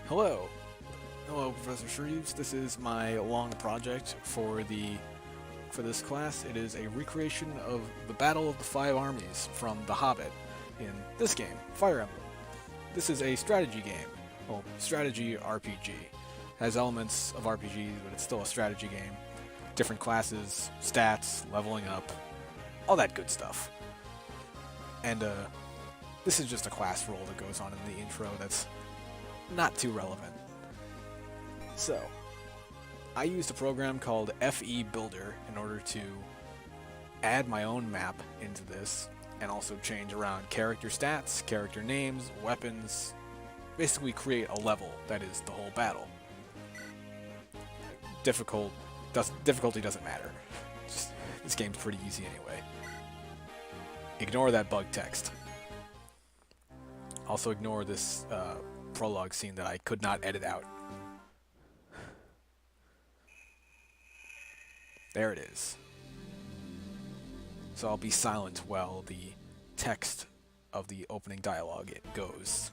Hello. Hello, Professor Shreves. This is my long project for this class. It is a recreation of the Battle of the Five Armies from The Hobbit in this game, Fire Emblem. This is a strategy game. Well, strategy RPG. Has elements of RPG, but it's still a strategy game. Different classes, stats, leveling up, all that good stuff. And this is just a class roll that goes on in the intro that's not too relevant. So, I used a program called FE Builder in order to add my own map into this and also change around character stats, character names, weapons, basically create a level that is the whole battle. Difficulty doesn't matter. This game's pretty easy anyway. Ignore that bug text. Also ignore this prologue scene that I could not edit out. There it is. So I'll be silent while the text of the opening dialogue goes.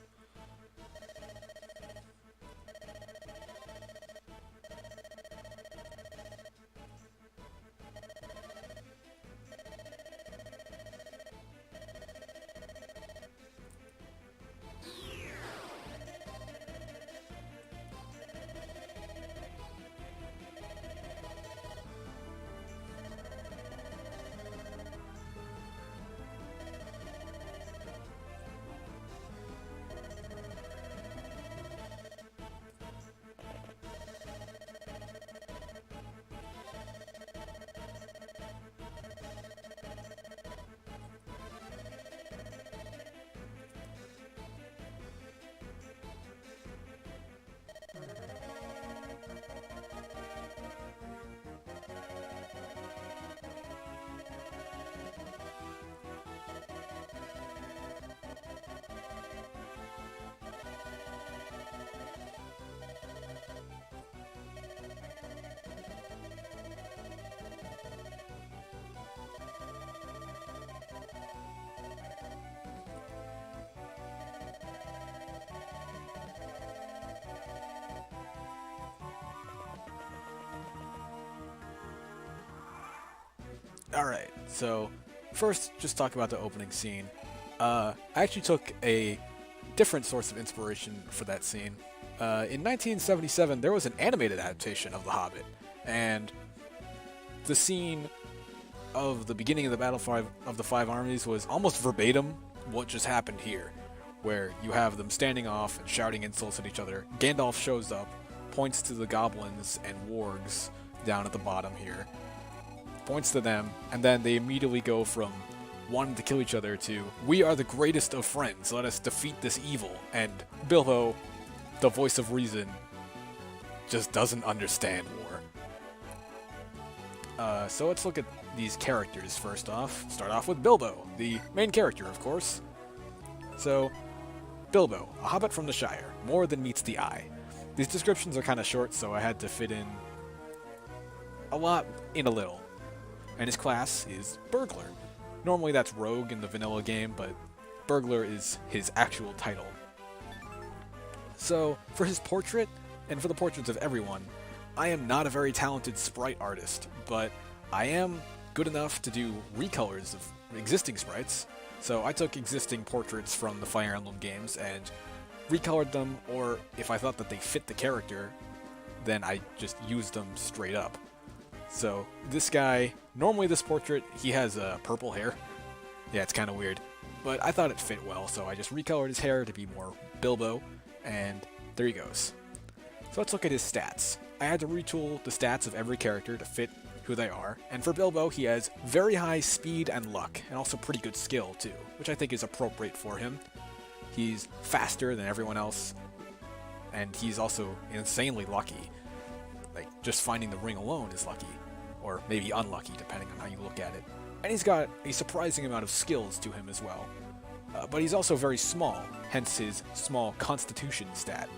Alright, so first, just talk about the opening scene. I actually took a different source of inspiration for that scene. In 1977, there was an animated adaptation of The Hobbit, and the scene of the beginning of the Battle of the Five Armies was almost verbatim what just happened here, where you have them standing off and shouting insults at each other. Gandalf shows up, points to the goblins and wargs down at the bottom here, points to them, and then they immediately go from wanting to kill each other to, we are the greatest of friends, let us defeat this evil. And Bilbo, the voice of reason, just doesn't understand war. So let's look at these characters first off. Start off with Bilbo, the main character, of course. So, Bilbo, a hobbit from the Shire, more than meets the eye. These descriptions are kind of short, so I had to fit in a lot in a little. And his class is Burglar. Normally that's Rogue in the vanilla game, but Burglar is his actual title. So, for his portrait, and for the portraits of everyone, I am not a very talented sprite artist, but I am good enough to do recolors of existing sprites, so I took existing portraits from the Fire Emblem games and recolored them, or if I thought that they fit the character, then I just used them straight up. So, this guy, normally this portrait, he has purple hair. Yeah, it's kind of weird. But I thought it fit well, so I just recolored his hair to be more Bilbo, and there he goes. So let's look at his stats. I had to retool the stats of every character to fit who they are, and for Bilbo, he has very high speed and luck, and also pretty good skill, too, which I think is appropriate for him. He's faster than everyone else, and he's also insanely lucky. Like, just finding the ring alone is lucky, or maybe unlucky, depending on how you look at it. And he's got a surprising amount of skills to him as well. But he's also very small, hence his small constitution stat.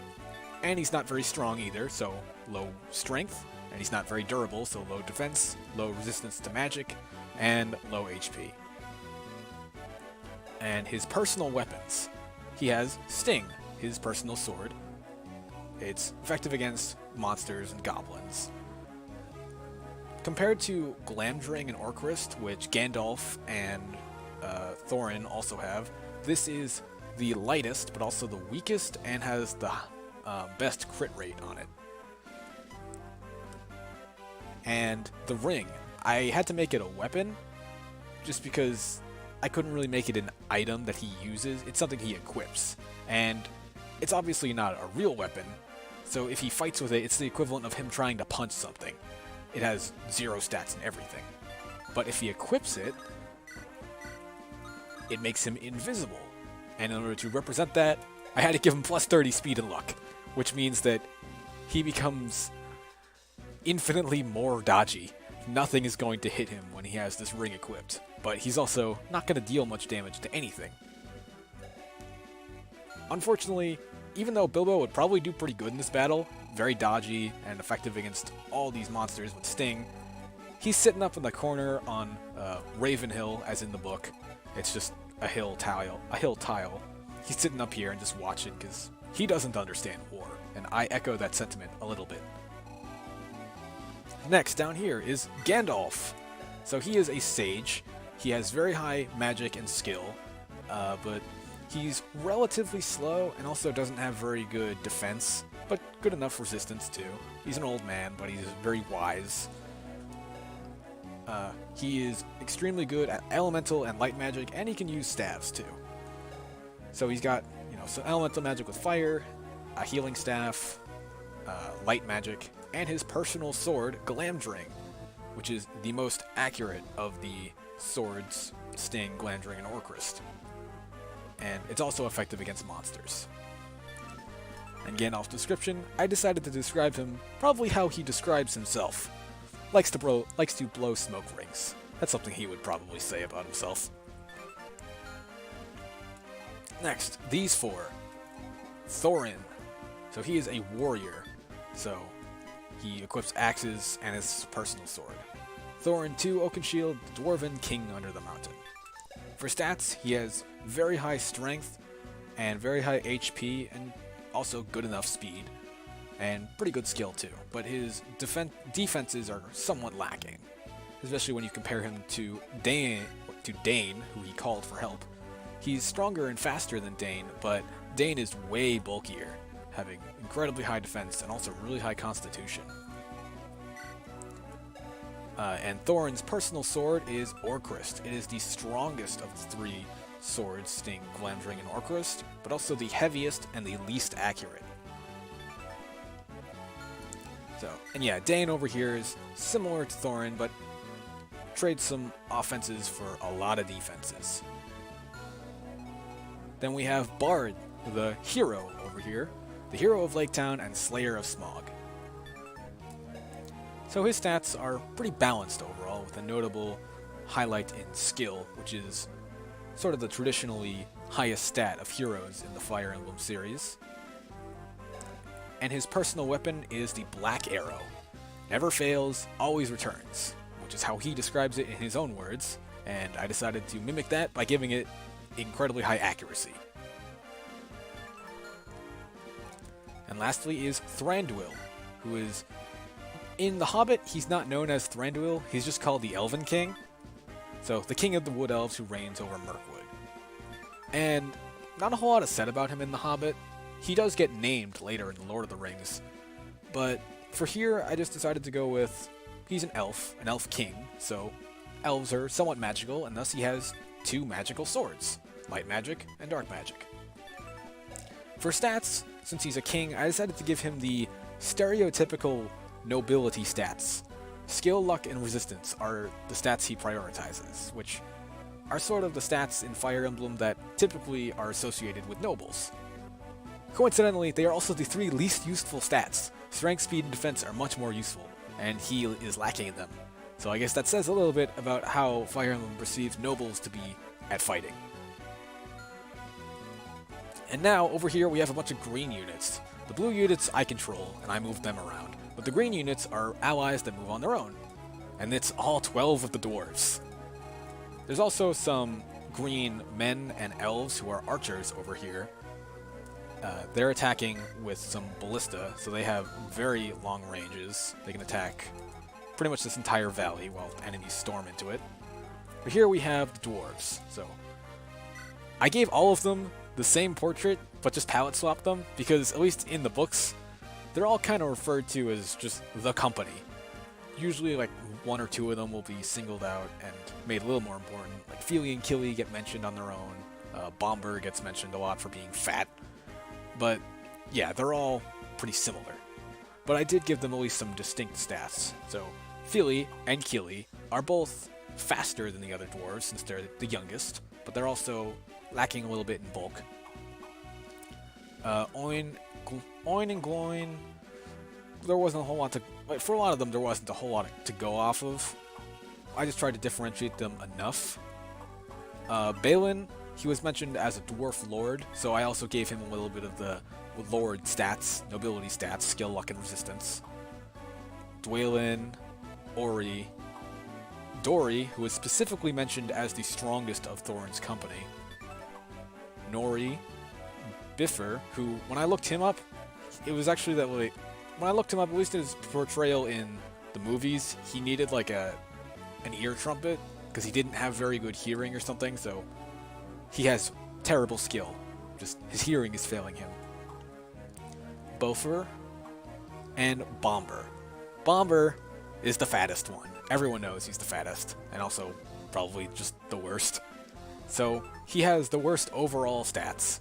And he's not very strong either, so low strength, and he's not very durable, so low defense, low resistance to magic, and low HP. And his personal weapons. He has Sting, his personal sword, It's effective against monsters and goblins. Compared to Glamdring and Orcrist, which Gandalf and Thorin also have, this is the lightest, but also the weakest, and has the best crit rate on it. And the ring, I had to make it a weapon, just because I couldn't really make it an item that he uses. It's something he equips, and it's obviously not a real weapon, so if he fights with it, it's the equivalent of him trying to punch something. It has 0 stats and everything. But if he equips it, it makes him invisible. And in order to represent that, I had to give him plus 30 speed and luck, which means that he becomes infinitely more dodgy. Nothing is going to hit him when he has this ring equipped, but he's also not going to deal much damage to anything. Unfortunately, even though Bilbo would probably do pretty good in this battle, very dodgy and effective against all these monsters with Sting, he's sitting up in the corner on Raven Hill, as in the book. It's just a hill tile. He's sitting up here and just watching because he doesn't understand war, and I echo that sentiment a little bit. Next, down here, is Gandalf. So he is a sage. He has very high magic and skill, but he's relatively slow and also doesn't have very good defense, but good enough resistance too. He's an old man, but he's very wise. He is extremely good at elemental and light magic, and he can use staves too. So he's got, some elemental magic with fire, a healing staff, light magic, and his personal sword, Glamdring, which is the most accurate of the swords, Sting, Glamdring, and Orcrist. And it's also effective against monsters. And Gandalf's description, I decided to describe him probably how he describes himself. Likes to blow smoke rings. That's something he would probably say about himself. Next, these 4. Thorin. So he is a warrior. So he equips axes and his personal sword. Thorin 2 Oakenshield, Dwarven King under the mountain. For stats, he has very high strength and very high HP and also good enough speed. And pretty good skill too, but his defenses are somewhat lacking, especially when you compare him to Dane, who he called for help. He's stronger and faster than Dane, but Dane is way bulkier, having incredibly high defense and also really high constitution. And Thorin's personal sword is Orcrist. It is the strongest of the 3 swords, Sting, Glamdring, and Orcrist, but also the heaviest and the least accurate. So, and yeah, Dane over here is similar to Thorin, but trades some offenses for a lot of defenses. Then we have Bard, the hero over here, the hero of Laketown and Slayer of Smog. So his stats are pretty balanced overall, with a notable highlight in skill, which is sort of the traditionally highest stat of heroes in the Fire Emblem series. And his personal weapon is the Black Arrow. Never fails, always returns, which is how he describes it in his own words, and I decided to mimic that by giving it incredibly high accuracy. And lastly is Thranduil, who is... In The Hobbit, he's not known as Thranduil, he's just called the Elven King. So, the king of the Wood Elves who reigns over Mirkwood. And not a whole lot is said about him in The Hobbit. He does get named later in The Lord of the Rings. But for here, I just decided to go with... He's an elf king, so elves are somewhat magical, and thus he has 2 magical swords. Light magic and dark magic. For stats, since he's a king, I decided to give him the stereotypical nobility stats. Skill, luck, and resistance are the stats he prioritizes, which are sort of the stats in Fire Emblem that typically are associated with nobles. Coincidentally, they are also the 3 least useful stats. Strength, speed, and defense are much more useful, and he is lacking in them. So I guess that says a little bit about how Fire Emblem perceives nobles to be at fighting. And now, over here, we have a bunch of green units. The blue units I control, and I move them around. But the green units are allies that move on their own. And it's all 12 of the dwarves. There's also some green men and elves who are archers over here. They're attacking with some ballista, so they have very long ranges. They can attack pretty much this entire valley while enemies storm into it. But here we have the dwarves. So I gave all of them the same portrait, but just palette swapped them, because at least in the books, they're all kind of referred to as just the company. Usually like one or two of them will be singled out and made a little more important. Like Feely and Killy get mentioned on their own. Bomber gets mentioned a lot for being fat. But yeah, they're all pretty similar. But I did give them at least some distinct stats. So Feely and Killy are both faster than the other dwarves since they're the youngest, but they're also lacking a little bit in bulk. Oin and Gloin, there wasn't a whole lot to... Like, for a lot of them, there wasn't a whole lot to go off of. I just tried to differentiate them enough. Balin, he was mentioned as a dwarf lord, so I also gave him a little bit of the lord stats, nobility stats, skill, luck, and resistance. Dwalin, Ori, Dori, who was specifically mentioned as the strongest of Thorin's company. Nori, Biffer, who, when I looked him up, it was actually that way. When I looked him up, at least in his portrayal in the movies, he needed like an ear trumpet because he didn't have very good hearing or something, so he has terrible skill. Just his hearing is failing him. Bofer and Bomber. Bomber is the fattest one. Everyone knows he's the fattest, and also probably just the worst. So he has the worst overall stats.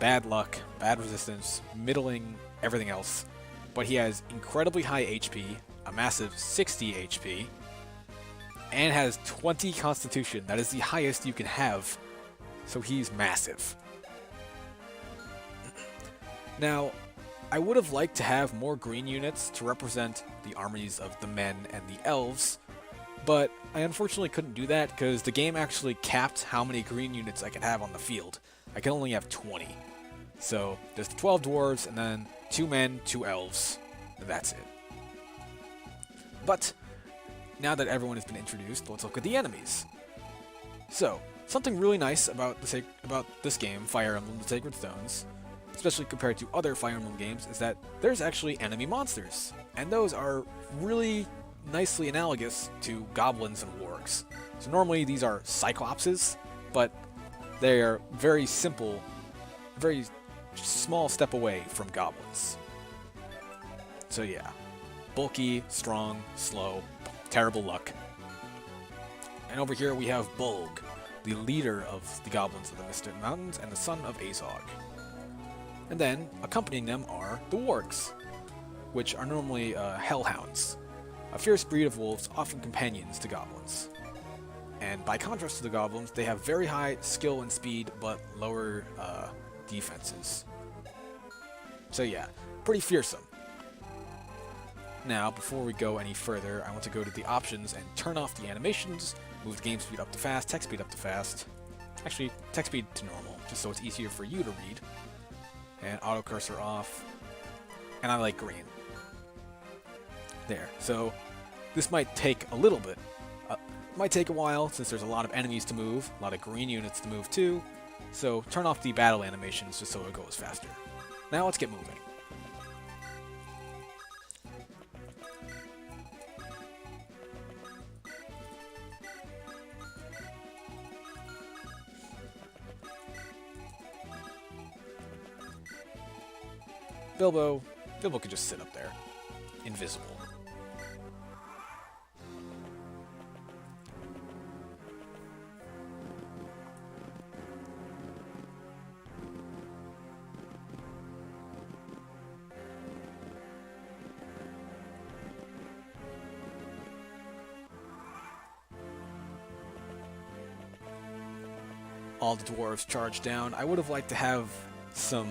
Bad luck, bad resistance, middling, everything else. But he has incredibly high HP, a massive 60 HP, and has 20 Constitution. That is the highest you can have, so he's massive. Now, I would have liked to have more green units to represent the armies of the men and the elves, but I unfortunately couldn't do that because the game actually capped how many green units I could have on the field. I can only have 20. So there's the 12 dwarves, and then 2 men, 2 elves, and that's it. But now that everyone has been introduced, let's look at the enemies. So, something really nice about this game, Fire Emblem: The Sacred Stones, especially compared to other Fire Emblem games, is that there's actually enemy monsters, and those are really nicely analogous to goblins and wargs. So normally these are cyclopses, but they are very simple, very small step away from goblins. So yeah, bulky, strong, slow, terrible luck. And over here we have Bolg, the leader of the goblins of the Misted Mountains and the son of Azog. And then, accompanying them are the wargs, which are normally hellhounds, a fierce breed of wolves, often companions to goblins. And by contrast to the goblins, they have very high skill and speed, but lower defenses. So yeah, pretty fearsome. Now, before we go any further, I want to go to the options and turn off the animations, move the game speed up to fast, text speed up to fast. Actually, text speed to normal, just so it's easier for you to read. And auto cursor off. And I like green. There. So this might take a little bit. Might take a while since there's a lot of enemies to move, a lot of green units to move too. So turn off the battle animations just so it goes faster. Now let's get moving. Bilbo could just sit up there, invisible. All the dwarves charge down. I would have liked to have some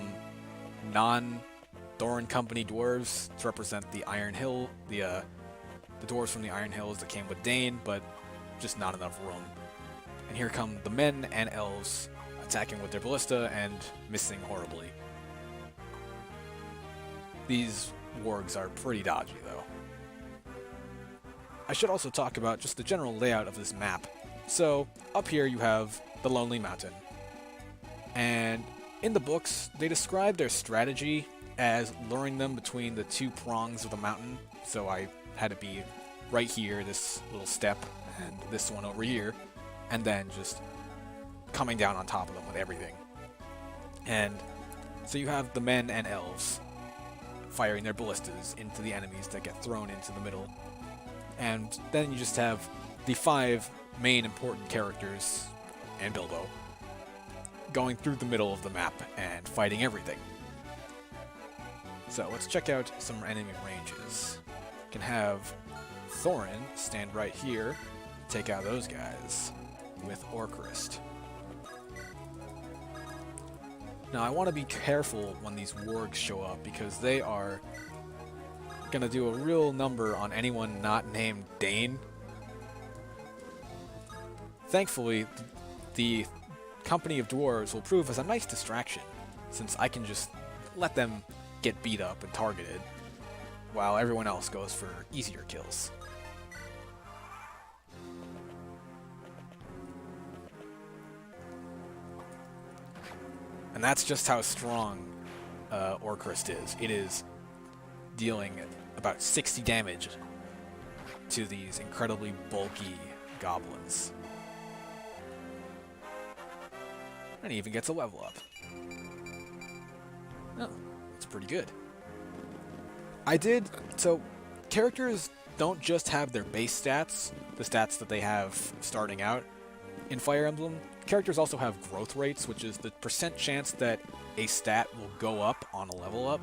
non-Thorin Company dwarves to represent the Iron Hill, the dwarves from the Iron Hills that came with Dane, but just not enough room. And here come the men and elves attacking with their ballista and missing horribly. These wargs are pretty dodgy, though. I should also talk about just the general layout of this map. So, up here you have the Lonely Mountain. And In the books, they describe their strategy as luring them between the two prongs of the mountain. So I had to be right here, this little step, and this one over here, and then just coming down on top of them with everything. And so you have the men and elves firing their ballistas into the enemies that get thrown into the middle. And then you just have the 5 main important characters, and Bilbo, going through the middle of the map and fighting everything. So let's check out some enemy ranges. You can have Thorin stand right here, take out those guys with Orcrist. Now I want to be careful when these wargs show up because they are gonna do a real number on anyone not named Dane. Thankfully, the company of dwarves will prove as a nice distraction, since I can just let them get beat up and targeted, while everyone else goes for easier kills. And that's just how strong Orcrist is. It is dealing about 60 damage to these incredibly bulky goblins. And he even gets a level up. Oh, that's pretty good. So characters don't just have their base stats, the stats that they have starting out in Fire Emblem. Characters also have growth rates, which is the percent chance that a stat will go up on a level up.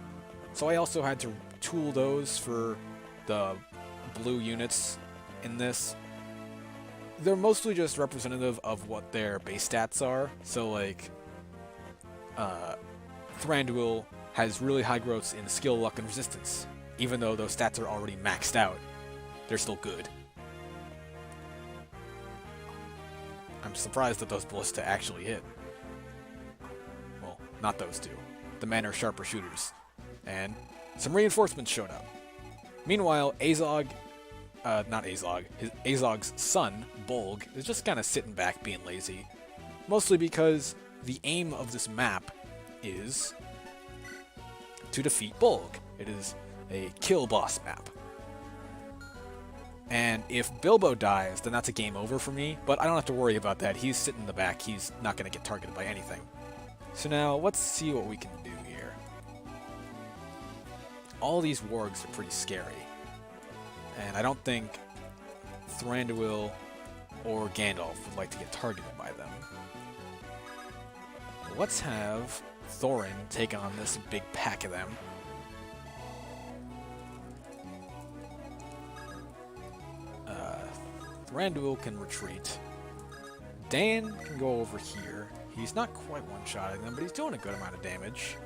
So I also had to tool those for the blue units in this. They're mostly just representative of what their base stats are. So like, Thranduil has really high growths in skill, luck, and resistance. Even though those stats are already maxed out, they're still good. I'm surprised that those ballista actually hit. Well, not those two. The men are sharper shooters. And some reinforcements showed up. Meanwhile, Azog's son, Bolg, is just kind of sitting back being lazy. Mostly because the aim of this map is to defeat Bolg. It is a kill boss map. And if Bilbo dies, then that's a game over for me, but I don't have to worry about that. He's sitting in the back. He's not going to get targeted by anything. So now, let's see what we can do here. All these wargs are pretty scary. And I don't think Thranduil or Gandalf would like to get targeted by them. Let's have Thorin take on this big pack of them. Thranduil can retreat. Dan can go over here. He's not quite one-shotting them, but he's doing a good amount of damage.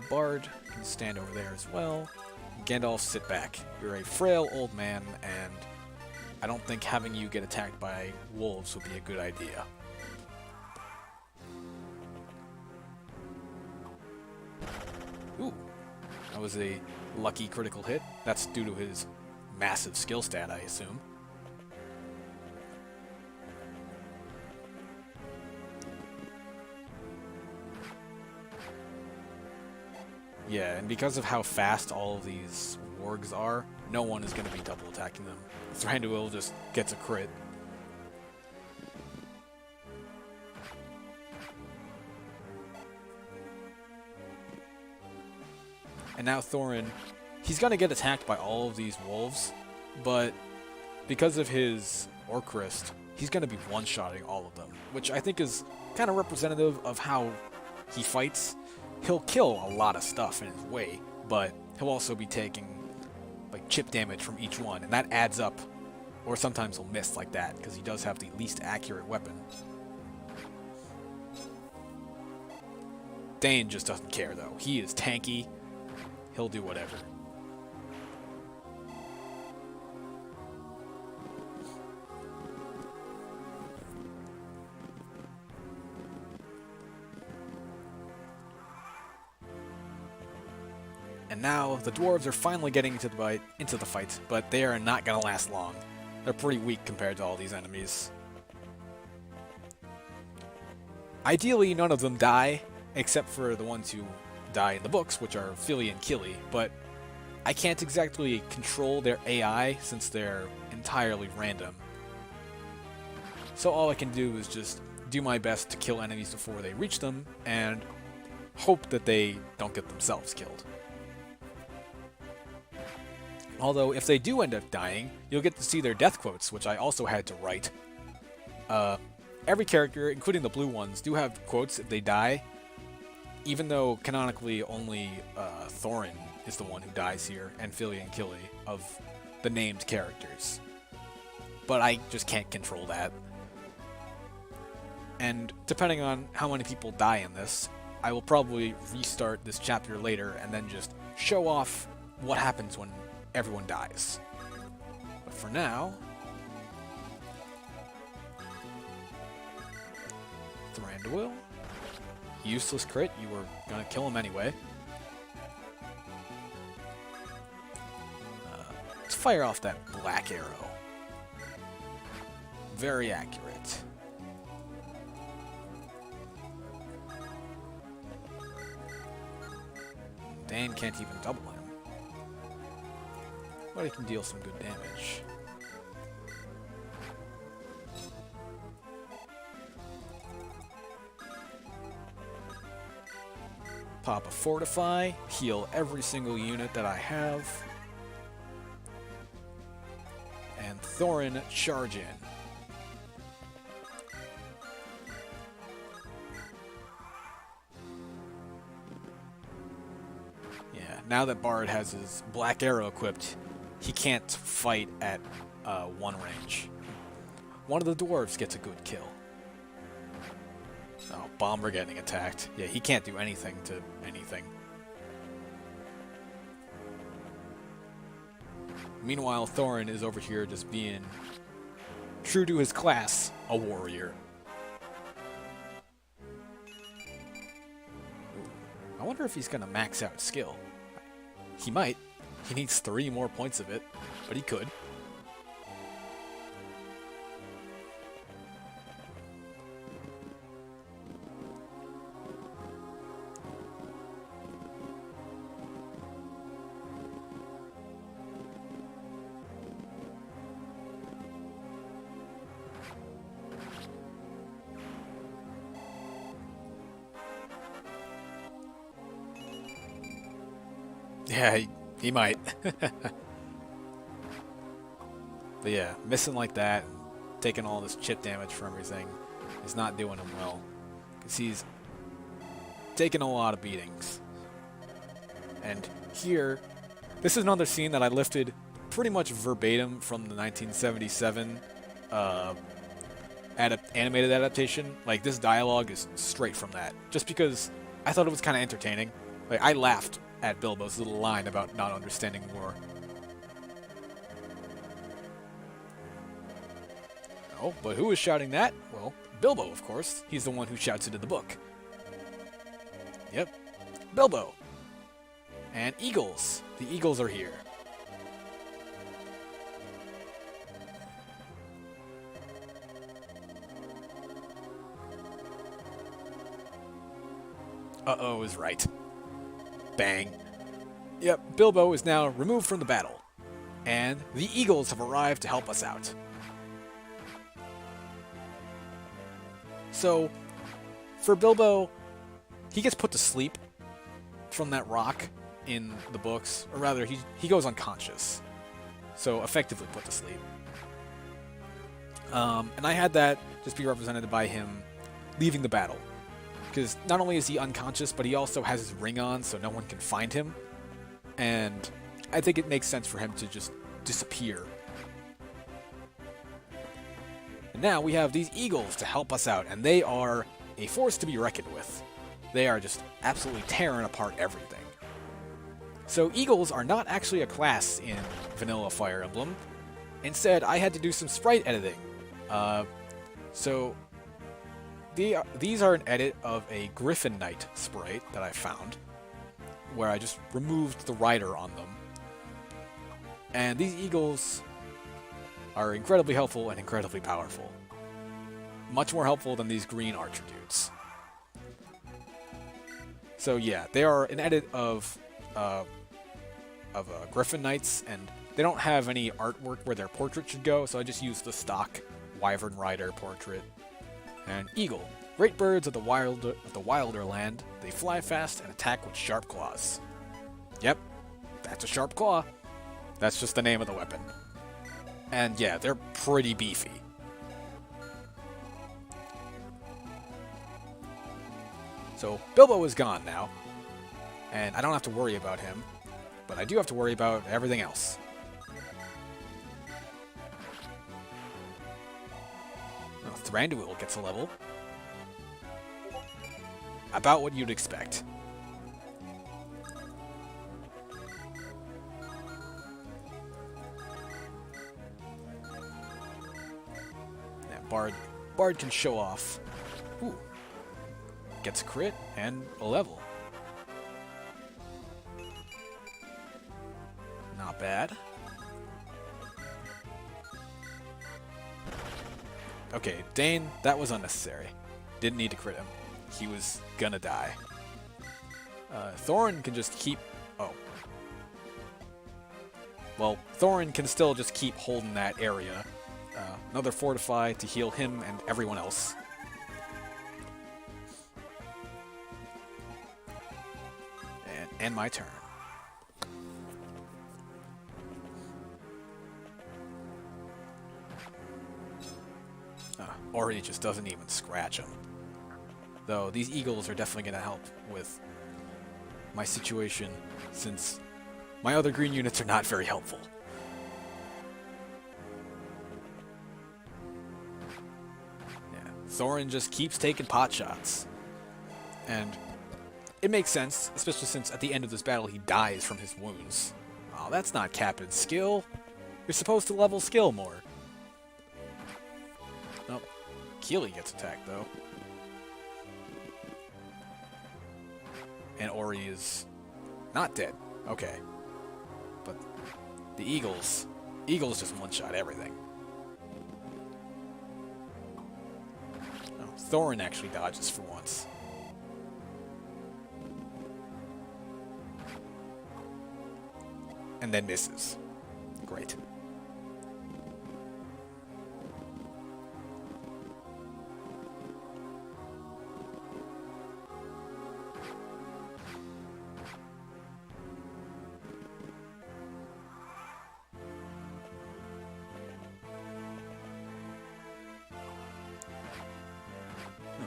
Bard can stand over there as well. Gandalf, sit back. You're a frail old man, and I don't think having you get attacked by wolves would be a good idea. Ooh. That was a lucky critical hit. That's due to his massive skill stat, I assume. Yeah, and because of how fast all of these wargs are, no one is going to be double attacking them. Thranduil just gets a crit. And now Thorin, he's going to get attacked by all of these wolves, but because of his Orcrist, he's going to be one-shotting all of them, which I think is kind of representative of how he fights. He'll kill a lot of stuff in his way, but he'll also be taking like chip damage from each one, and that adds up. Or sometimes he'll miss like that, because he does have the least accurate weapon. Dane just doesn't care, though. He is tanky. He'll do whatever. And now the dwarves are finally getting into the fight, but they are not going to last long. They're pretty weak compared to all these enemies. Ideally, none of them die, except for the ones who die in the books, which are Philly and Killy, but I can't exactly control their AI since they're entirely random. So all I can do is just do my best to kill enemies before they reach them, and hope that they don't get themselves killed. Although, if they do end up dying, you'll get to see their death quotes, which I also had to write. Every character, including the blue ones, do have quotes if they die, even though canonically only Thorin is the one who dies here, and Philly and Killy, of the named characters. But I just can't control that. And depending on how many people die in this, I will probably restart this chapter later and then just show off what happens when everyone dies. But for now, Thranduil, useless crit, you were gonna kill him anyway. Let's fire off that black arrow. Very accurate. Dan can't even double him. But he can deal some good damage. Pop a Fortify, heal every single unit that I have. And Thorin charge in. Now that Bard has his black arrow equipped, he can't fight at one range. One of the dwarves gets a good kill. Oh, Bomber getting attacked. Yeah, he can't do anything to anything. Meanwhile, Thorin is over here just being true to his class, a warrior. Ooh, I wonder if he's gonna max out skill. He might. He needs 3 more points of it, but he could. Yeah, he might. But yeah, missing like that, taking all this chip damage from everything, is not doing him well. Because he's taking a lot of beatings. And here, this is another scene that I lifted pretty much verbatim from the 1977 animated adaptation. Like, this dialogue is straight from that. Just because I thought it was kind of entertaining. Like, I laughed at Bilbo's little line about not understanding war. Oh, but who is shouting that? Well, Bilbo, of course. He's the one who shouts it in the book. Yep, Bilbo. And eagles. The eagles are here. Uh-oh is right. Bang. Yep, Bilbo is now removed from the battle. And the eagles have arrived to help us out. So, for Bilbo, he gets put to sleep from that rock in the books. Or rather, he goes unconscious. So, effectively put to sleep. And I had that just be represented by him leaving the battle. Because not only is he unconscious, but he also has his ring on, so no one can find him. And I think it makes sense for him to just disappear. And now we have these eagles to help us out, and they are a force to be reckoned with. They are just absolutely tearing apart everything. So eagles are not actually a class in vanilla Fire Emblem. Instead, I had to do some sprite editing. These are an edit of a Griffin Knight sprite that I found, where I just removed the rider on them. And these eagles are incredibly helpful and incredibly powerful. Much more helpful than these green archer dudes. So yeah, they are an edit of Griffin Knights, and they don't have any artwork where their portrait should go, so I just use the stock Wyvern Rider portrait. And Eagle. Great birds of the wilder land. They fly fast and attack with sharp claws. Yep, that's a sharp claw. That's just the name of the weapon. And yeah, they're pretty beefy. So Bilbo is gone now, and I don't have to worry about him, but I do have to worry about everything else. Oh, Thranduil gets a level. About what you'd expect. Yeah, Bard can show off. Ooh. Gets a crit and a level. Not bad. Okay, Dane, that was unnecessary. Didn't need to crit him. He was gonna die. Thorin can just keep... Oh. Well, Thorin can still just keep holding that area. Another Fortify to heal him and everyone else. And end my turn. Ori just doesn't even scratch him. Though these eagles are definitely going to help with my situation, since my other green units are not very helpful. Yeah, Thorin just keeps taking pot shots. And it makes sense, especially since at the end of this battle he dies from his wounds. Oh, that's not capping skill. You're supposed to level skill more. Nope. Keely gets attacked, though. And Ori is not dead. Okay. But the Eagles just one-shot everything. Oh, Thorin actually dodges for once. And then misses. Great.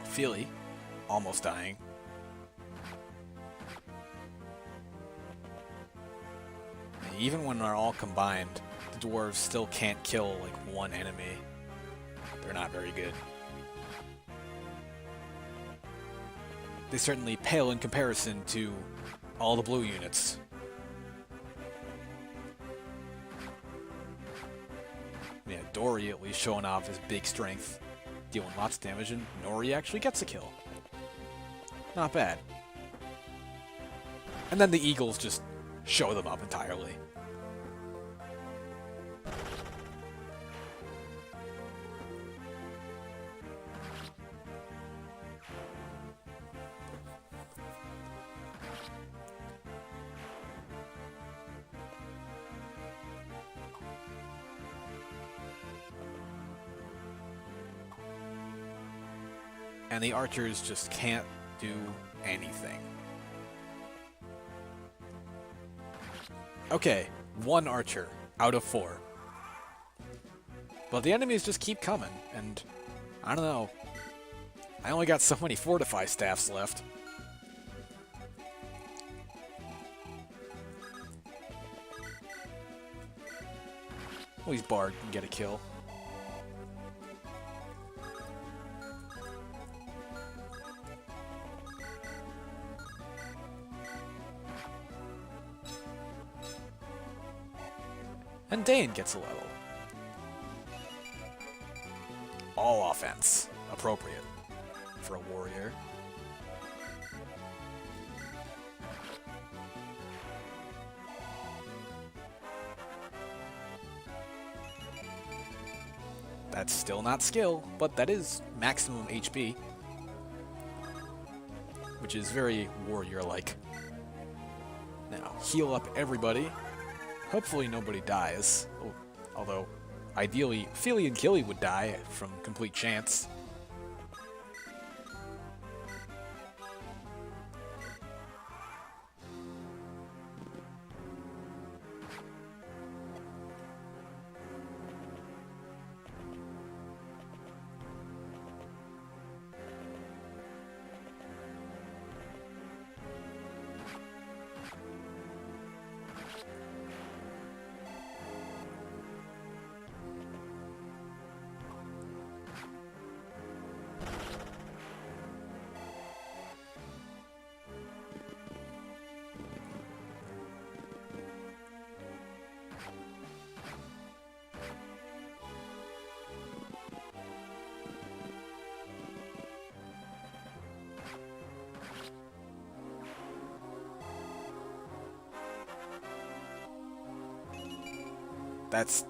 Feely, almost dying. And even when they're all combined, the dwarves still can't kill like one enemy. They're not very good. They certainly pale in comparison to all the blue units. Yeah, Dory at least showing off his big strength. Dealing lots of damage, and Nori actually gets a kill. Not bad. And then the Eagles just show them up entirely. And the archers just can't do anything. Okay, 1 archer out of 4. But the enemies just keep coming, and I don't know. I only got so many fortify staffs left. At least Bard can get a kill. And Dane gets a level. All offense. Appropriate for a warrior. That's still not skill, but that is maximum HP, which is very warrior-like. Now, heal up everybody. Hopefully nobody dies. Oh, although, ideally, Feely and Killy would die from complete chance.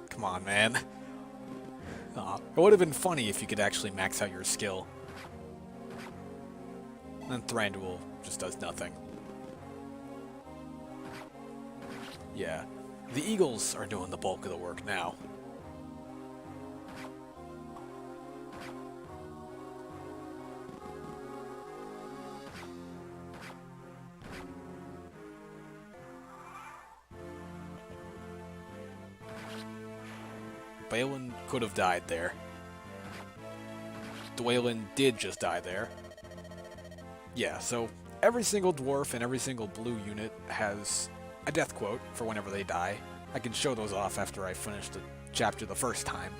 Come on, man. It would have been funny if you could actually max out your skill. And then Thranduil just does nothing. Yeah, the Eagles are doing the bulk of the work now. Balin could have died there. Dwalin did just die there. Yeah, so every single dwarf and every single blue unit has a death quote for whenever they die. I can show those off after I finish the chapter the first time.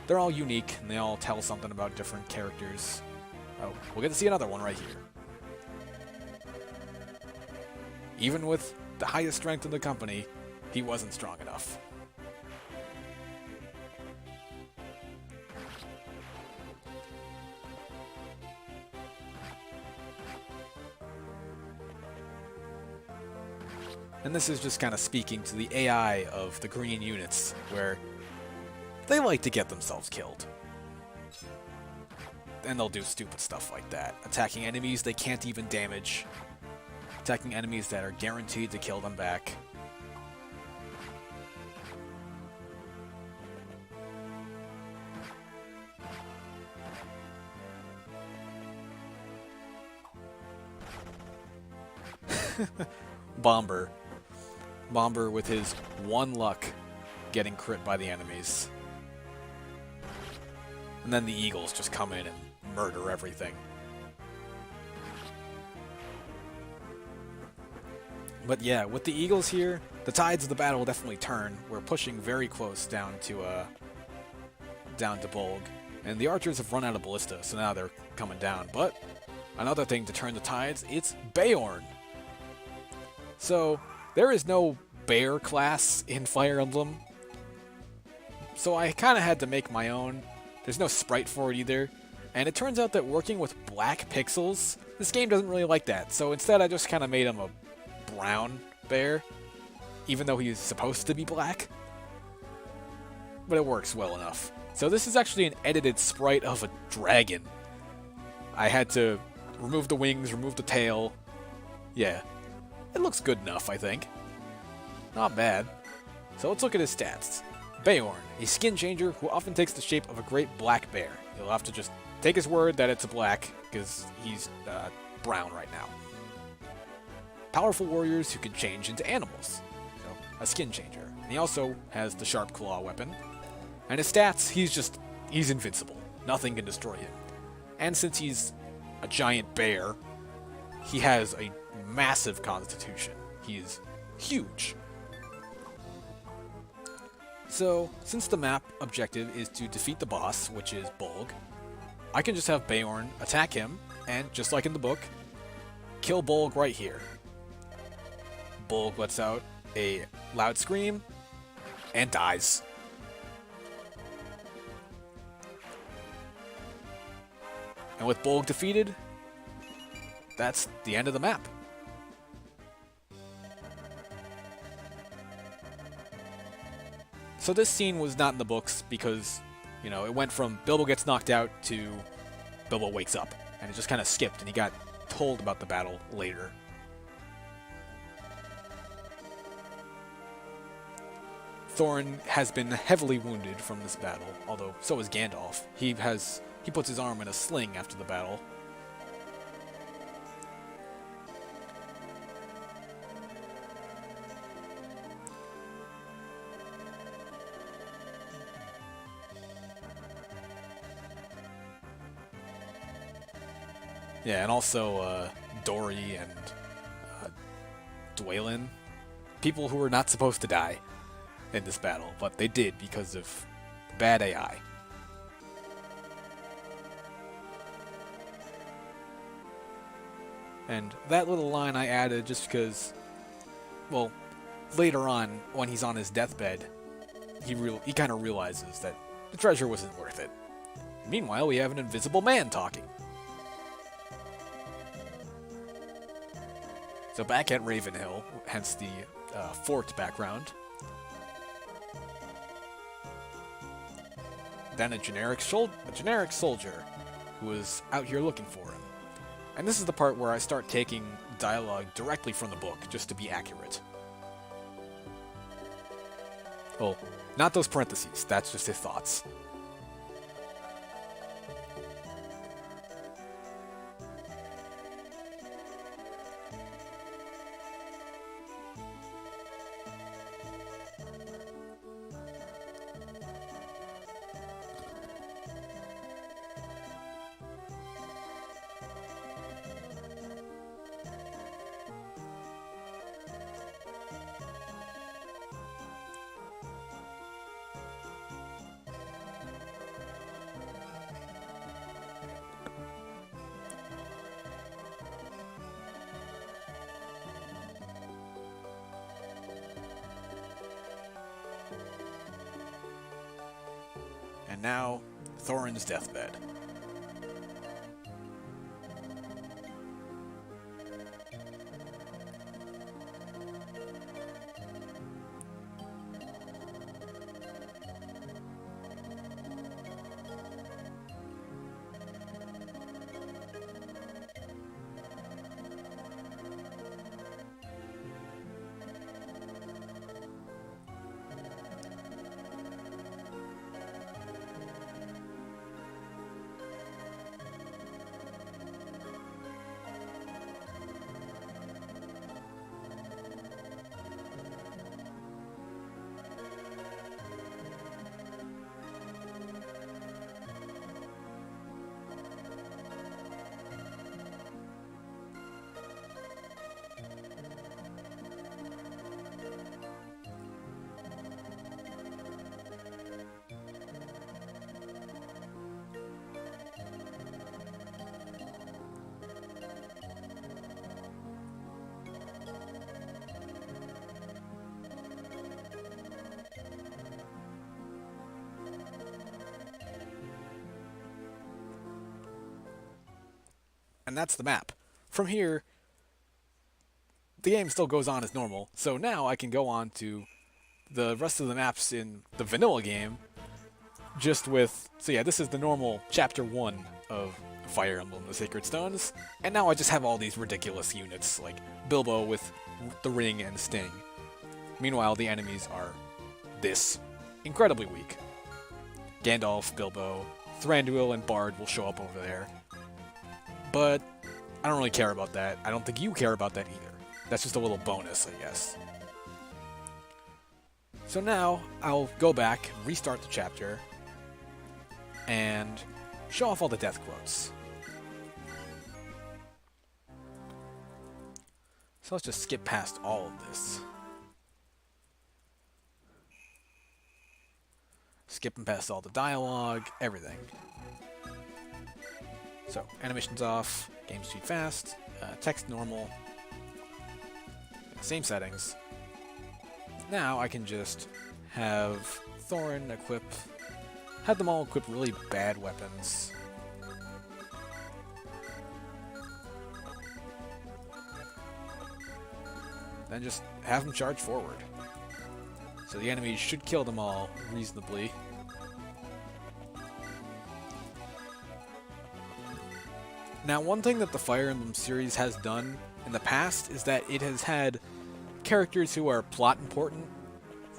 They're all unique, and they all tell something about different characters. Oh, we'll get to see another one right here. Even with the highest strength in the company, he wasn't strong enough. And this is just kind of speaking to the AI of the green units, where they like to get themselves killed. And they'll do stupid stuff like that. Attacking enemies they can't even damage. Attacking enemies that are guaranteed to kill them back. Bomber with his one luck getting crit by the enemies. And then the Eagles just come in and murder everything. But yeah, with the Eagles here, the tides of the battle definitely turn. We're pushing very close down to Bolg. And the archers have run out of ballista, so now they're coming down. But another thing to turn the tides, it's Beorn. So there is no bear class in Fire Emblem, so I kind of had to make my own. There's no sprite for it either, and it turns out that working with black pixels, this game doesn't really like that, so instead I just kind of made him a brown bear, even though he's supposed to be black, but it works well enough. So this is actually an edited sprite of a dragon. I had to remove the wings, remove the tail. Yeah, it looks good enough, I think. Not bad. So let's look at his stats. Beorn, a skin changer who often takes the shape of a great black bear. You'll have to just take his word that it's a black, because he's brown right now. Powerful warriors who can change into animals. So, a skin changer. And he also has the sharp claw weapon. And his stats, he's invincible. Nothing can destroy him. And since he's a giant bear, he has a massive constitution. He's huge. So, since the map objective is to defeat the boss, which is Bolg, I can just have Beorn attack him, and just like in the book, kill Bolg right here. Bolg lets out a loud scream, and dies. And with Bolg defeated, that's the end of the map. So this scene was not in the books because You know, it went from Bilbo gets knocked out to Bilbo wakes up, and it just kind of skipped, and he got told about the battle later. Thorin has been heavily wounded from this battle, although so is Gandalf. He puts his arm in a sling after the battle. Yeah, and also Dory and Dwalin, people who were not supposed to die in this battle, but they did because of bad AI. And that little line I added just because, well, later on, when he's on his deathbed, he kind of realizes that the treasure wasn't worth it. Meanwhile, we have an invisible man talking. So back at Ravenhill, hence the fort background. Then a generic soldier who was out here looking for him. And this is the part where I start taking dialogue directly from the book, just to be accurate. Well, not those parentheses, that's just his thoughts. And now, Thorin's deathbed. And that's the map. From here, the game still goes on as normal, so now I can go on to the rest of the maps in the vanilla game, just with... So yeah, this is the normal Chapter 1 of Fire Emblem, the Sacred Stones, and now I just have all these ridiculous units, like Bilbo with the ring and Sting. Meanwhile, the enemies are this incredibly weak. Gandalf, Bilbo, Thranduil, and Bard will show up over there. But I don't really care about that. I don't think you care about that either. That's just a little bonus, I guess. So now, I'll go back, restart the chapter, and show off all the death quotes. So let's just skip past all of this. Skipping past all the dialogue, everything. So, animations off, game speed fast, text normal, same settings. Now I can just have Thorin have them all equip really bad weapons. Then just have them charge forward. So the enemies should kill them all reasonably. Now, one thing that the Fire Emblem series has done in the past is that it has had characters who are plot important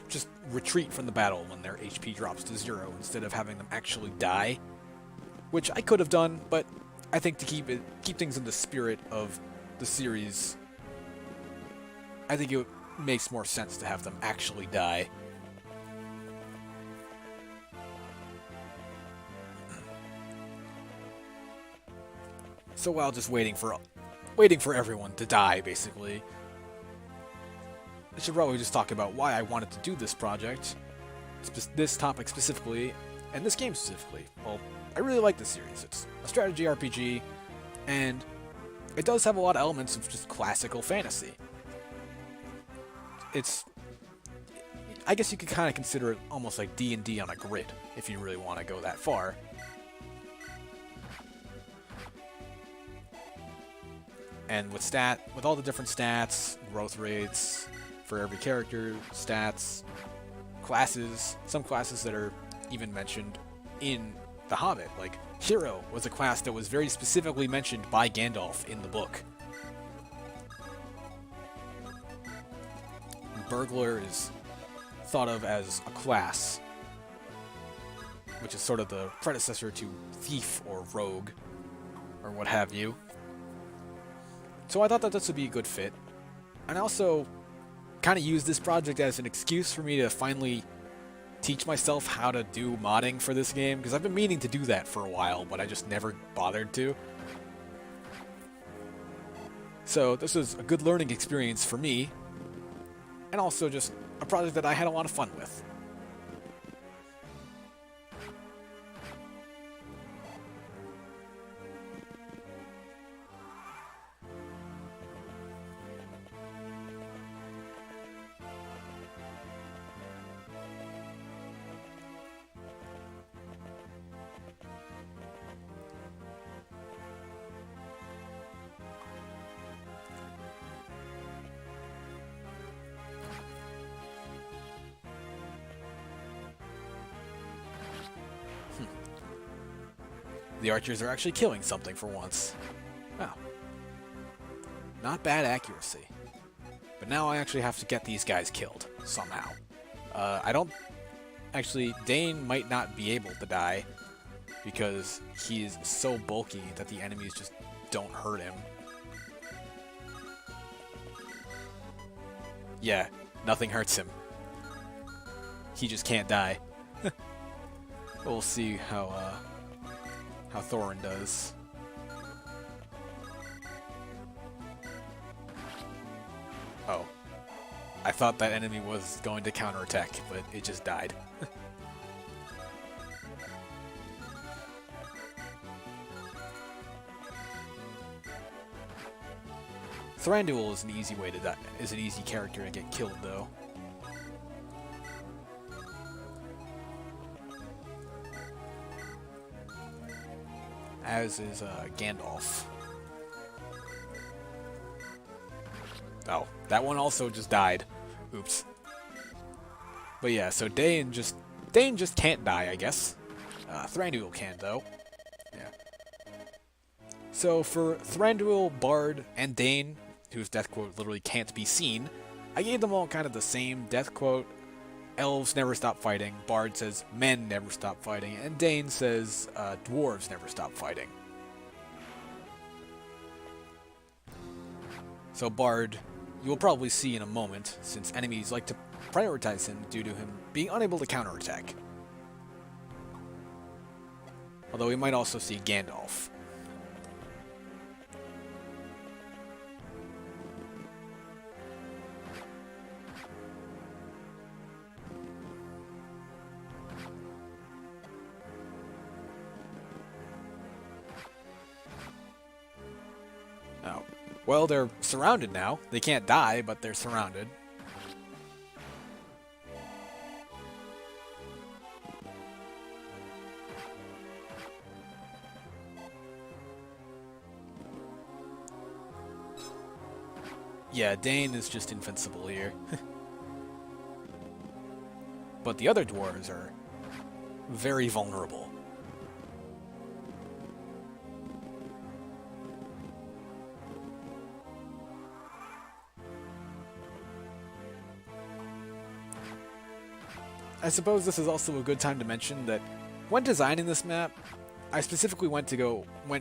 just retreat from the battle when their HP drops to 0 instead of having them actually die, which I could have done, but I think to keep things in the spirit of the series, I think it makes more sense to have them actually die. So while just waiting for everyone to die, basically, I should probably just talk about why I wanted to do this project, this topic specifically, and this game specifically. Well, I really like this series. It's a strategy RPG, and it does have a lot of elements of just classical fantasy. I guess you could kind of consider it almost like D&D on a grid, if you really want to go that far. And with all the different stats, growth rates for every character, stats, classes, some classes that are even mentioned in The Hobbit, like Hero was a class that was very specifically mentioned by Gandalf in the book. Burglar is thought of as a class, which is sort of the predecessor to Thief or Rogue, or what have you. So I thought that this would be a good fit, and I also kind of used this project as an excuse for me to finally teach myself how to do modding for this game, because I've been meaning to do that for a while, but I just never bothered to. So this was a good learning experience for me, and also just a project that I had a lot of fun with. The archers are actually killing something for once. Wow. Not bad accuracy. But now I actually have to get these guys killed, somehow. Dane might not be able to die, because he's so bulky that the enemies just don't hurt him. Yeah, nothing hurts him. He just can't die. We'll see how Thorin does. Oh. I thought that enemy was going to counterattack, but it just died. Thranduil is an easy way to die. Is an easy character to get killed, though. As is Gandalf. Oh, that one also just died. Oops. But yeah, so Dane just can't die, I guess. Thranduil can, though. Yeah. So for Thranduil, Bard, and Dane, whose death quote literally can't be seen, I gave them all kind of the same death quote. Elves never stop fighting, Bard says men never stop fighting, and Dane says dwarves never stop fighting. So Bard, you will probably see in a moment, since enemies like to prioritize him due to him being unable to counterattack. Although we might also see Gandalf. Oh. Well, they're surrounded now. They can't die, but they're surrounded. Yeah, Dane is just invincible here. But the other dwarves are very vulnerable. I suppose this is also a good time to mention that when designing this map, I specifically went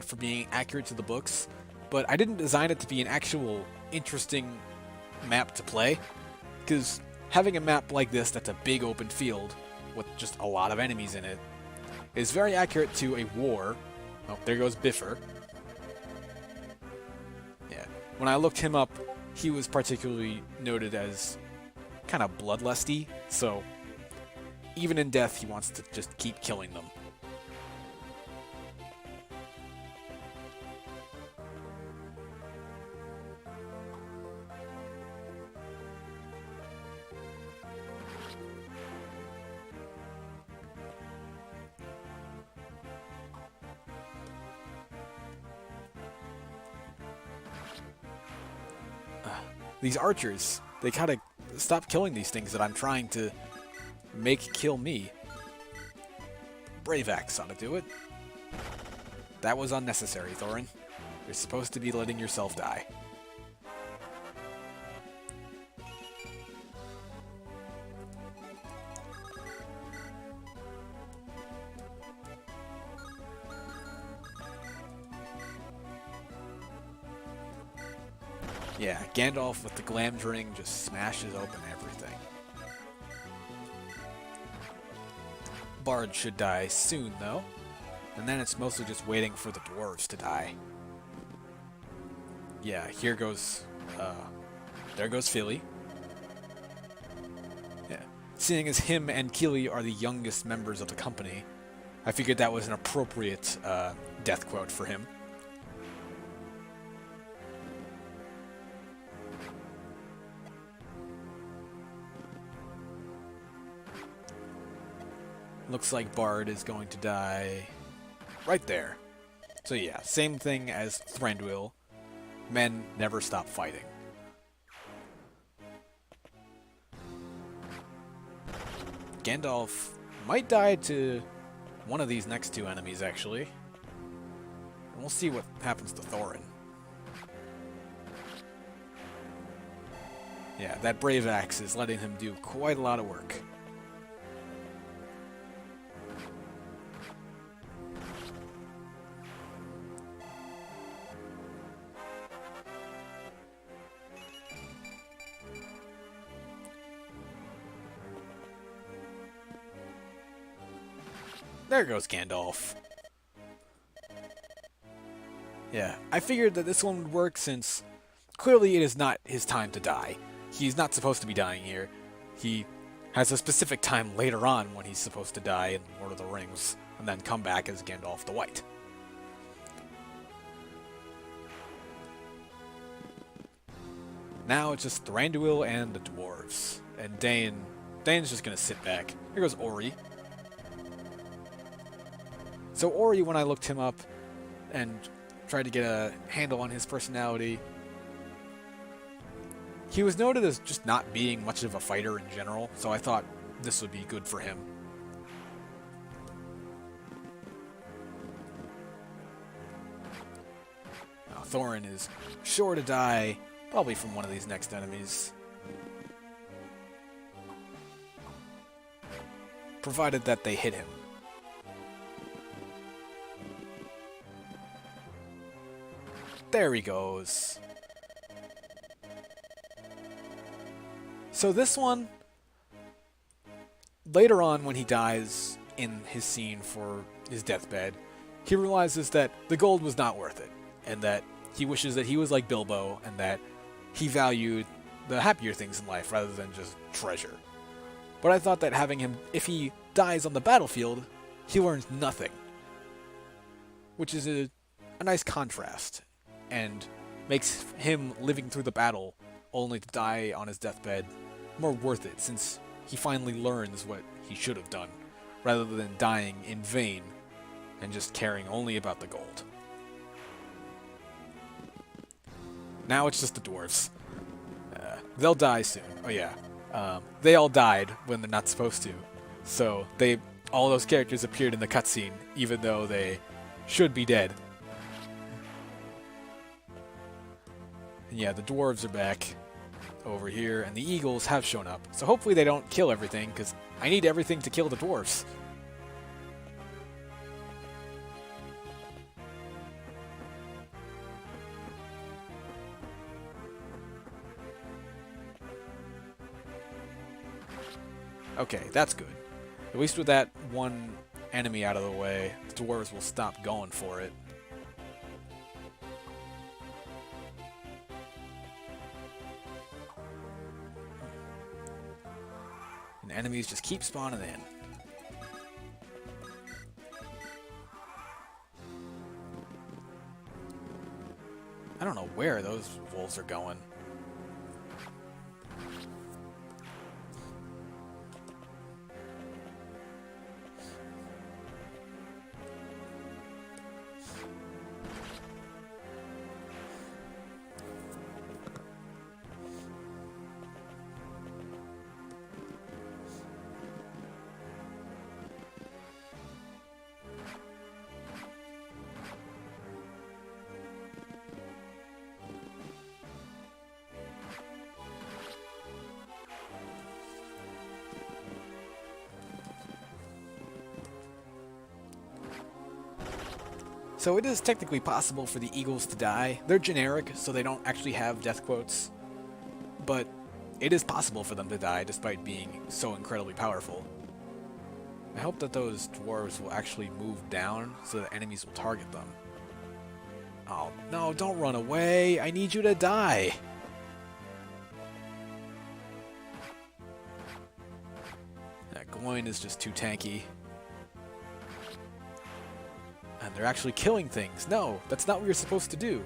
for being accurate to the books, but I didn't design it to be an actual interesting map to play, because having a map like this that's a big open field with just a lot of enemies in it is very accurate to a war. Oh, there goes Biffer. Yeah, when I looked him up, he was particularly noted as kind of bloodlusty, so even in death he wants to just keep killing them. These archers, they gotta stop killing these things that I'm trying to make kill me. Brave Axe ought to do it. That was unnecessary, Thorin. You're supposed to be letting yourself die. Yeah, Gandalf with the Glamdring just smashes open everything. Bard should die soon, though. And then it's mostly just waiting for the dwarves to die. Yeah, here goes... there goes Philly. Yeah. Seeing as him and Keely are the youngest members of the company, I figured that was an appropriate death quote for him. Looks like Bard is going to die right there. So yeah, same thing as Thranduil. Men never stop fighting. Gandalf might die to one of these next two enemies, actually. And we'll see what happens to Thorin. Yeah, that Brave Axe is letting him do quite a lot of work. There goes Gandalf. Yeah, I figured that this one would work since clearly it is not his time to die. He's not supposed to be dying here. He has a specific time later on when he's supposed to die in Lord of the Rings, and then come back as Gandalf the White. Now it's just Thranduil and the dwarves. And Dane's just gonna sit back. Here goes Ori. So Ori, when I looked him up and tried to get a handle on his personality, he was noted as just not being much of a fighter in general, so I thought this would be good for him. Now Thorin is sure to die, probably from one of these next enemies. Provided that they hit him. There he goes. So this one, later on when he dies in his scene for his deathbed, he realizes that the gold was not worth it, and that he wishes that he was like Bilbo, and that he valued the happier things in life rather than just treasure. But I thought that having him, if he dies on the battlefield, he learns nothing. Which is a nice contrast, and makes him living through the battle only to die on his deathbed more worth it, since he finally learns what he should have done, rather than dying in vain and just caring only about the gold. Now it's just the dwarves. They'll die soon. Oh yeah. They all died when they're not supposed to. So all those characters appeared in the cutscene, even though they should be dead. And yeah, the dwarves are back. over here, and the eagles have shown up. So hopefully they don't kill everything, because I need everything to kill the dwarfs. Okay, that's good. At least with that one enemy out of the way, the dwarves will stop going for it. And enemies just keep spawning in. I don't know where those wolves are going. So it is technically possible for the eagles to die. They're generic, so they don't actually have death quotes. But it is possible for them to die, despite being so incredibly powerful. I hope that those dwarves will actually move down, so that enemies will target them. Oh, no, don't run away! I need you to die! That Goin is just too tanky. And they're actually killing things. No, that's not what you're supposed to do.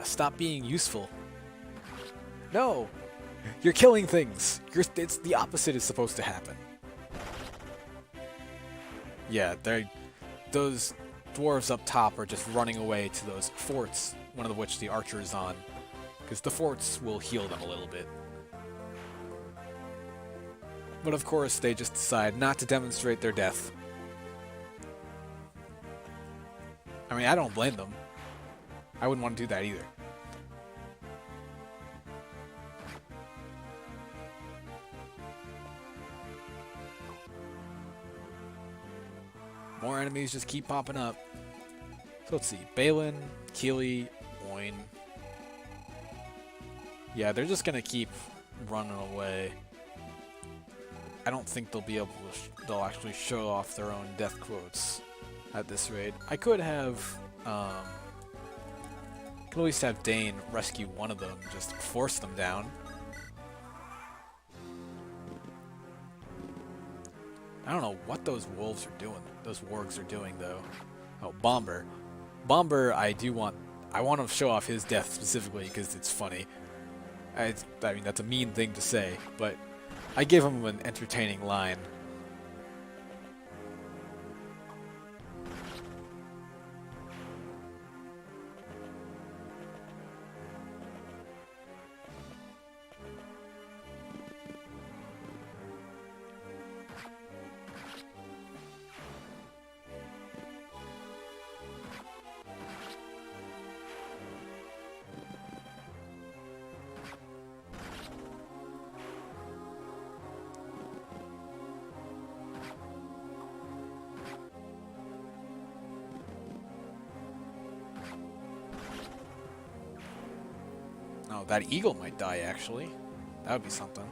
Stop being useful. No! You're killing things. It's the opposite is supposed to happen. Yeah, those dwarves up top are just running away to those forts, one of which the archer is on. Because the forts will heal them a little bit. But of course, they just decide not to demonstrate their death. I mean, I don't blame them. I wouldn't want to do that either. More enemies just keep popping up. So let's see. Balin, Keely, Oin. Yeah, they're just going to keep running away. I don't think they'll be able to, they'll actually show off their own death quotes at this rate. I could have, could at least have Dane rescue one of them, just force them down. I don't know what those wolves are doing, those wargs are doing though. Oh, Bomber. Bomber, I want to show off his death specifically because it's funny. I mean, that's a mean thing to say, but I gave him an entertaining line. Oh, that eagle might die, actually. That would be something.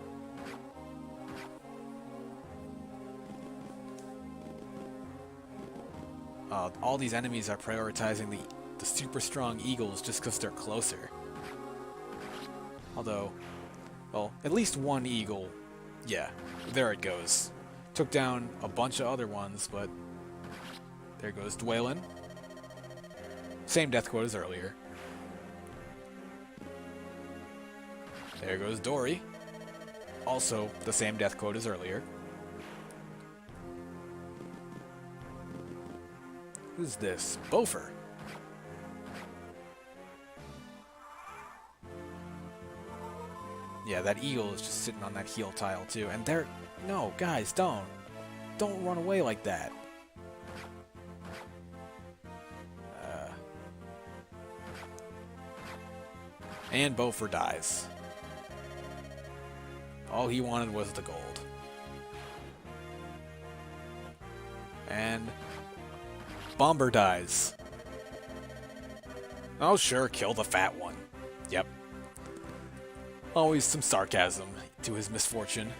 All these enemies are prioritizing the super strong eagles just because they're closer. Although, well, at least one eagle, yeah, there it goes. Took down a bunch of other ones, but there goes Dwalin. Same death quote as earlier. There goes Dory. Also, the same death quote as earlier. Who's this? Bofer. Yeah, that eagle is just sitting on that heal tile too. And they're... No, guys, don't. Don't run away like that. And Bopher dies. All he wanted was the gold. And Bomber dies. Oh sure, kill the fat one. Yep. Always some sarcasm to his misfortune.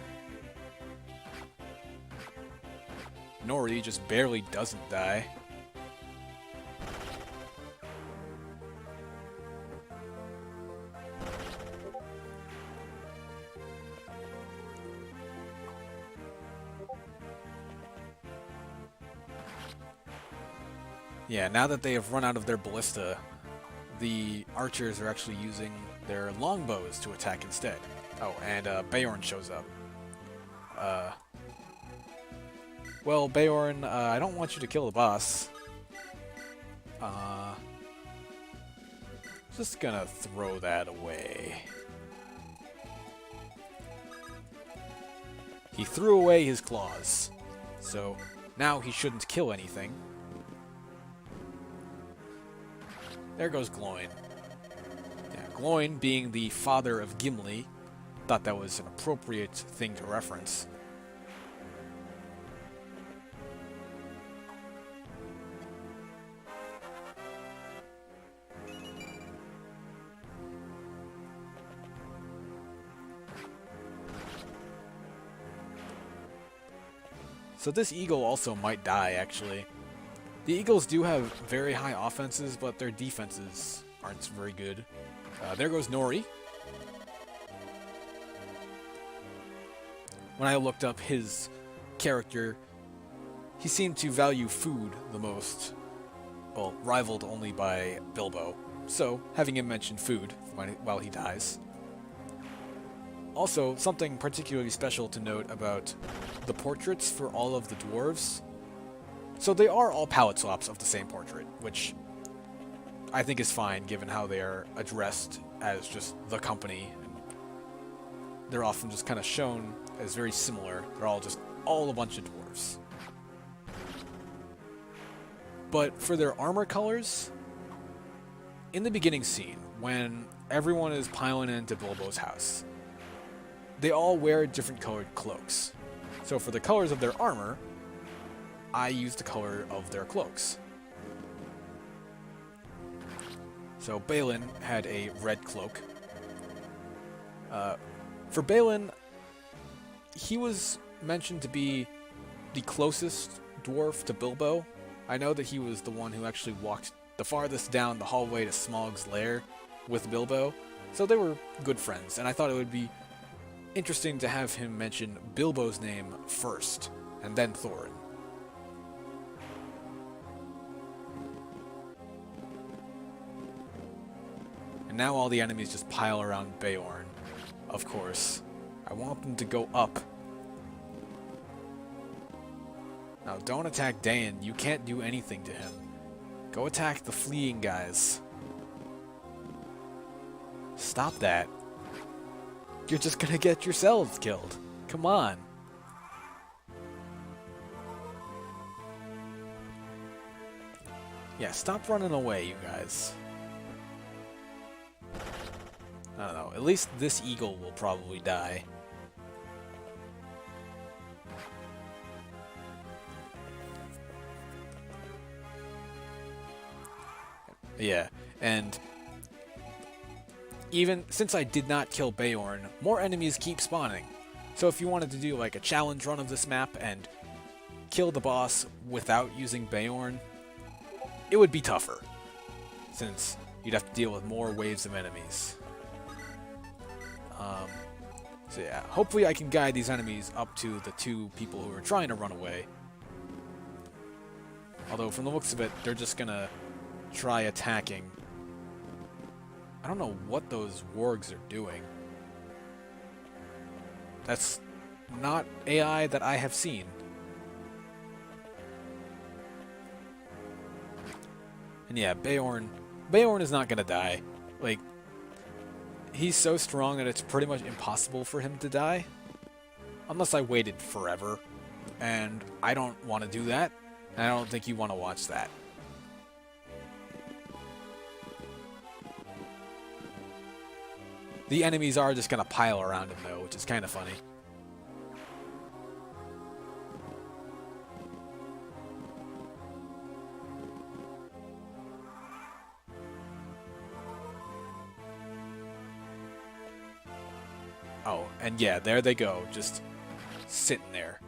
Nori just barely doesn't die. Yeah, now that they have run out of their ballista, the archers are actually using their longbows to attack instead. Oh, and Beorn shows up. Well, Beorn, I don't want you to kill the boss. Just gonna throw that away. He threw away his claws, so now he shouldn't kill anything. There goes Gloin. Yeah, Gloin, being the father of Gimli, thought that was an appropriate thing to reference. So this eagle also might die, actually. The Eagles do have very high offenses, but their defenses aren't very good. There goes Nori. When I looked up his character, he seemed to value food the most. Well, rivaled only by Bilbo. So, having him mention food while he dies. Also, something particularly special to note about the portraits for all of the dwarves. So they are all palette swaps of the same portrait, which I think is fine given how they are addressed as just the company. And they're often just kind of shown as very similar. They're all a bunch of dwarves. But for their armor colors, in the beginning scene, when everyone is piling into Bilbo's house, they all wear different colored cloaks. So for the colors of their armor, I used the color of their cloaks. So Balin had a red cloak. For Balin, he was mentioned to be the closest dwarf to Bilbo. I know that he was the one who actually walked the farthest down the hallway to Smaug's lair with Bilbo, so they were good friends, and I thought it would be interesting to have him mention Bilbo's name first, and then Thorin. And now all the enemies just pile around Beorn, of course. I want them to go up. Now don't attack Dain, you can't do anything to him. Go attack the fleeing guys. Stop that. You're just gonna get yourselves killed. Come on. Yeah, stop running away, you guys. I don't know, at least this eagle will probably die. Yeah, and even since I did not kill Beorn, more enemies keep spawning. So if you wanted to do like a challenge run of this map and kill the boss without using Beorn, it would be tougher, since you'd have to deal with more waves of enemies. So yeah, hopefully I can guide these enemies up to the two people who are trying to run away. Although from the looks of it, they're just gonna try attacking. I don't know what those wargs are doing. That's not AI that I have seen. And yeah, Beorn is not gonna die. Like, he's so strong that it's pretty much impossible for him to die. Unless I waited forever. And I don't want to do that. And I don't think you want to watch that. The enemies are just gonna pile around him though, which is kind of funny. Oh, and yeah, there they go, just sitting there.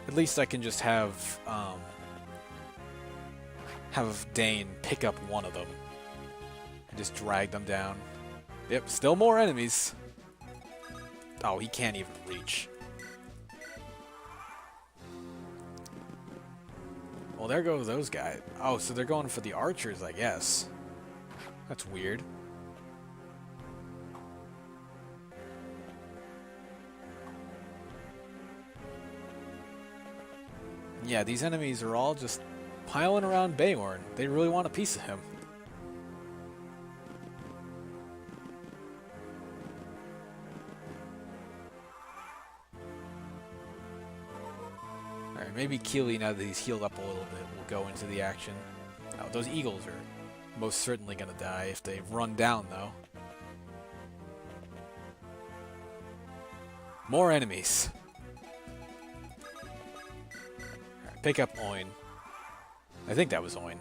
At least I can just have Dane pick up one of them and just drag them down. Yep, still more enemies. Oh, he can't even reach. Well, there go those guys. Oh, so they're going for the archers, I guess. That's weird. Yeah, these enemies are all just piling around Beorn. They really want a piece of him. Alright, maybe Keely, now that he's healed up a little bit, will go into the action. Oh, those eagles are most certainly gonna die if they run down, though. More enemies. Right, pick up Oin. I think that was Oin.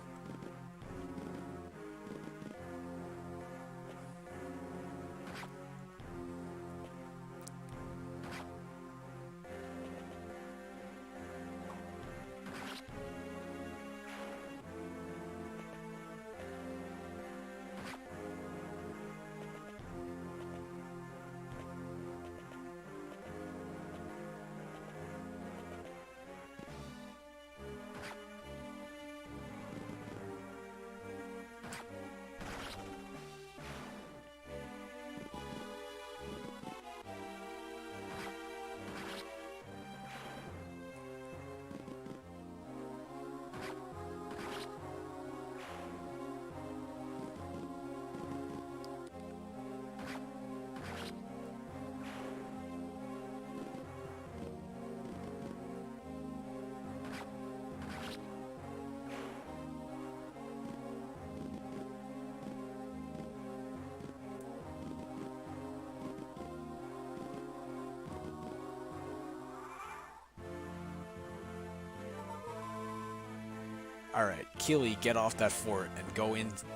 Alright, Keely, get off that fort and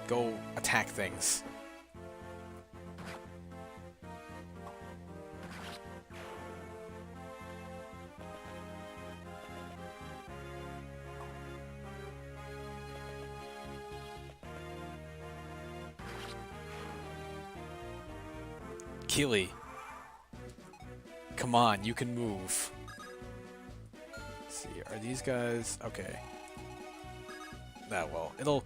go attack things. Keely, come on, you can move. Let's see, are these guys... Okay. Well,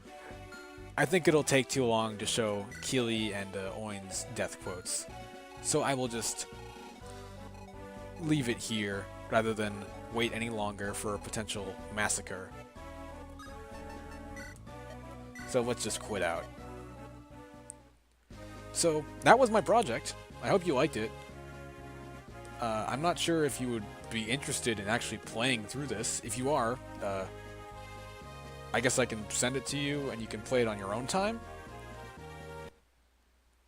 I think it'll take too long to show Keely and Oin's death quotes. So I will just leave it here rather than wait any longer for a potential massacre. So let's just quit out. So that was my project. I hope you liked it. I'm not sure if you would be interested in actually playing through this. If you are, I guess I can send it to you and you can play it on your own time.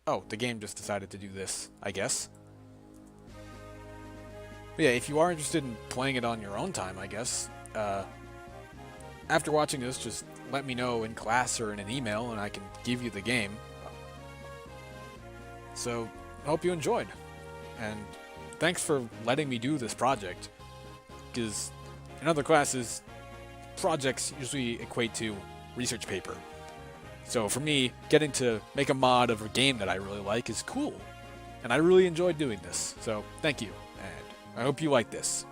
Oh, the game just decided to do this, I guess. But yeah, if you are interested in playing it on your own time, I guess, after watching this, just let me know in class or in an email and I can give you the game. So, I hope you enjoyed. And thanks for letting me do this project. Because in other classes, projects usually equate to research paper. So for me, getting to make a mod of a game that I really like is cool. And I really enjoyed doing this. So thank you. And I hope you like this.